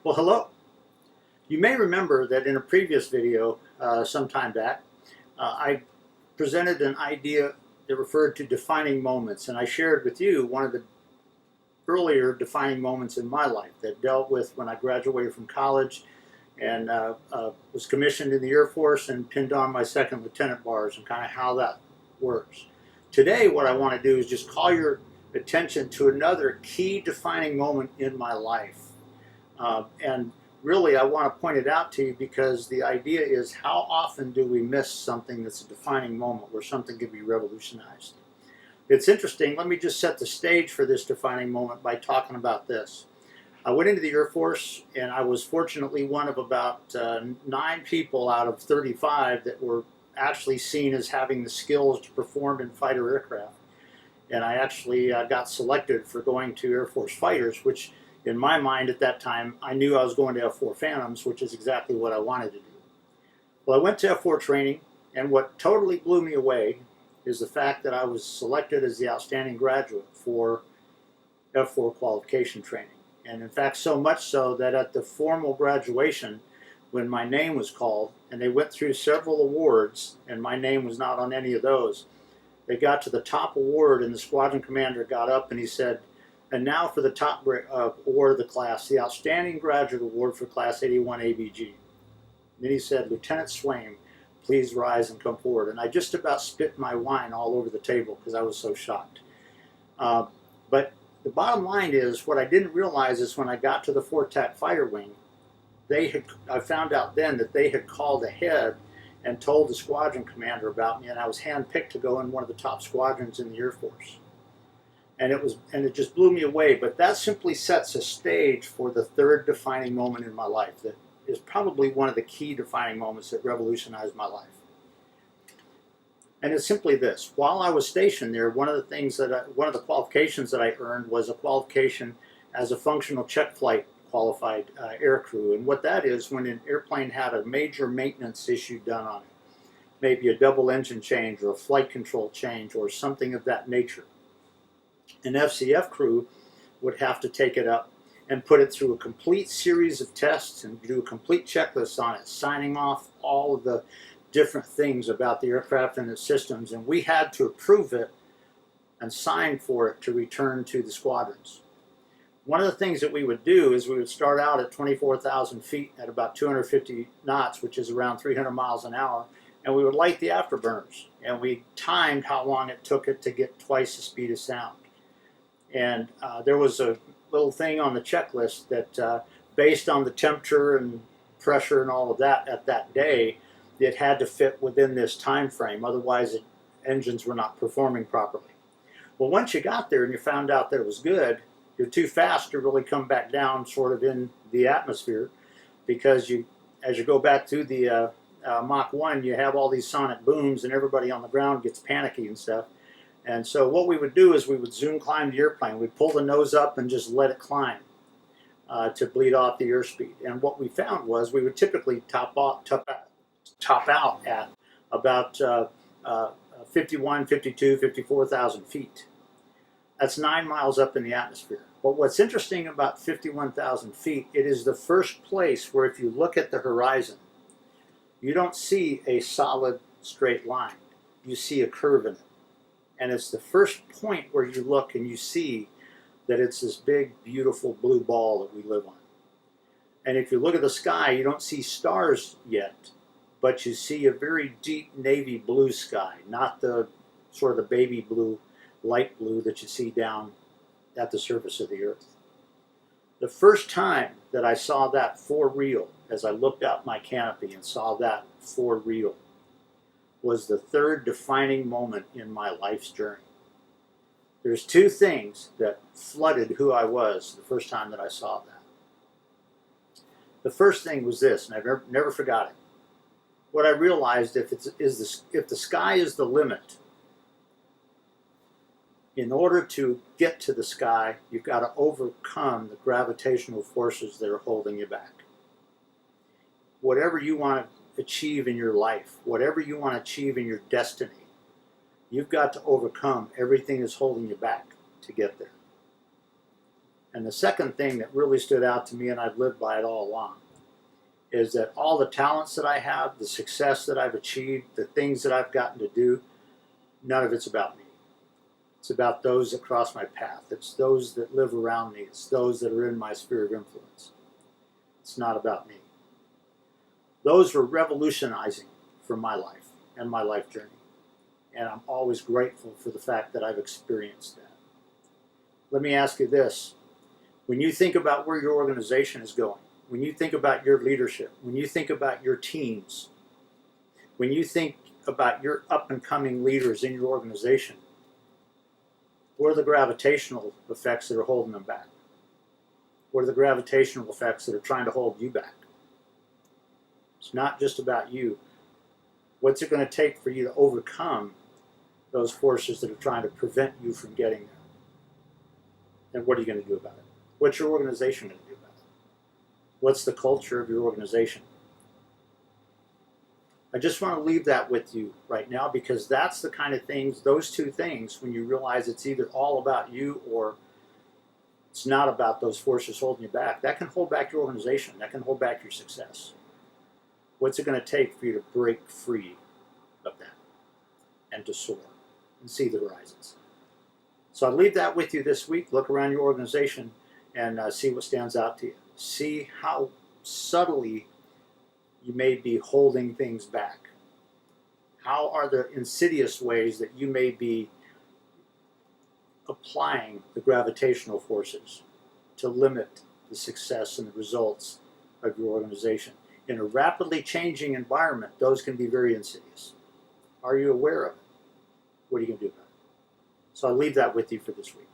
Well, hello. You may remember that in a previous video some time back, I presented an idea that referred to defining moments, and I shared with you one of the earlier defining moments in my life that dealt with when I graduated from college and was commissioned in the Air Force and pinned on my second lieutenant bars and kind of how that works. Today, what I want to do is just call your attention to another key defining moment in my life. And really, I want to point it out to you because the idea is how often do we miss something that's a defining moment where something could be revolutionized? It's interesting. Let me just set the stage for this defining moment by talking about this. I went into the Air Force, and I was fortunately one of about 9 people out of 35 that were actually seen as having the skills to perform in fighter aircraft. And I actually got selected for going to Air Force fighters, which in my mind at that time, I knew I was going to F-4 Phantoms, which is exactly what I wanted to do. Well, I went to F-4 training, and what totally blew me away is the fact that I was selected as the outstanding graduate for F-4 qualification training. And in fact, so much so that at the formal graduation, when my name was called, and they went through several awards, and my name was not on any of those, they got to the top award, and the squadron commander got up and he said, "And now for the top award of the class, the Outstanding Graduate Award for Class 81 ABG. And then he said, "Lieutenant Swaim, please rise and come forward." And I just about spit my wine all over the table because I was so shocked. But the bottom line is, what I didn't realize is when I got to the 4TAC Fighter Wing, I found out then that they had called ahead and told the squadron commander about me, and I was handpicked to go in one of the top squadrons in the Air Force. And it just blew me away. But that simply sets a stage for the third defining moment in my life that is probably one of the key defining moments that revolutionized my life. And it's simply this: while I was stationed there, one of the qualifications that I earned was a qualification as a functional check flight qualified aircrew. And what that is, when an airplane had a major maintenance issue done on it, maybe a double engine change or a flight control change or something of that nature, an FCF crew would have to take it up and put it through a complete series of tests and do a complete checklist on it, signing off all of the different things about the aircraft and its systems, and we had to approve it and sign for it to return to the squadrons. One of the things that we would do is we would start out at 24,000 feet at about 250 knots, which is around 300 miles an hour, and we would light the afterburners, and we timed how long it took it to get twice the speed of sound. And there was a little thing on the checklist that based on the temperature and pressure and all of that at that day, it had to fit within this time frame. Otherwise, engines were not performing properly. Well, once you got there and you found out that it was good, you're too fast to really come back down sort of in the atmosphere, because as you go back through the Mach 1, you have all these sonic booms and everybody on the ground gets panicky and stuff. And so what we would do is we would zoom climb the airplane. We'd pull the nose up and just let it climb to bleed off the airspeed. And what we found was we would typically top out at about 51, 52, 54,000 feet. That's 9 miles up in the atmosphere. But what's interesting about 51,000 feet, it is the first place where if you look at the horizon, you don't see a solid straight line. You see a curve in it. And it's the first point where you look and you see that it's this big, beautiful blue ball that we live on. And if you look at the sky, you don't see stars yet, but you see a very deep navy blue sky, not the sort of the baby blue, light blue that you see down at the surface of the earth. The first time that I saw that for real, as I looked out my canopy and saw that for real, was the third defining moment in my life's journey. There's 2 things that flooded who I was the first time that I saw that. The first thing was this, and I've never forgot it. What I realized, if the sky is the limit, in order to get to the sky, you've got to overcome the gravitational forces that are holding you back. Whatever you want to achieve in your life, whatever you want to achieve in your destiny, you've got to overcome everything that's holding you back to get there. And the second thing that really stood out to me, and I've lived by it all along, is that all the talents that I have, the success that I've achieved, the things that I've gotten to do, none of it's about me. It's about those that cross my path. It's those that live around me. It's those that are in my sphere of influence. It's not about me. Those were revolutionizing for my life and my life journey. And I'm always grateful for the fact that I've experienced that. Let me ask you this. When you think about where your organization is going, when you think about your leadership, when you think about your teams, when you think about your up-and-coming leaders in your organization, what are the gravitational effects that are holding them back? What are the gravitational effects that are trying to hold you back? It's not just about you. What's it going to take for you to overcome those forces that are trying to prevent you from getting there? And what are you going to do about it? What's your organization going to do about it? What's the culture of your organization? I just want to leave that with you right now, because that's the kind of things, those two things, when you realize it's either all about you or it's not about those forces holding you back, that can hold back your organization. That can hold back your success. What's it going to take for you to break free of that and to soar and see the horizons? So I'll leave that with you this week. Look around your organization and see what stands out to you. See how subtly you may be holding things back. How are the insidious ways that you may be applying the gravitational forces to limit the success and the results of your organization? In a rapidly changing environment, those can be very insidious. Are you aware of it? What are you going to do about it? So I'll leave that with you for this week.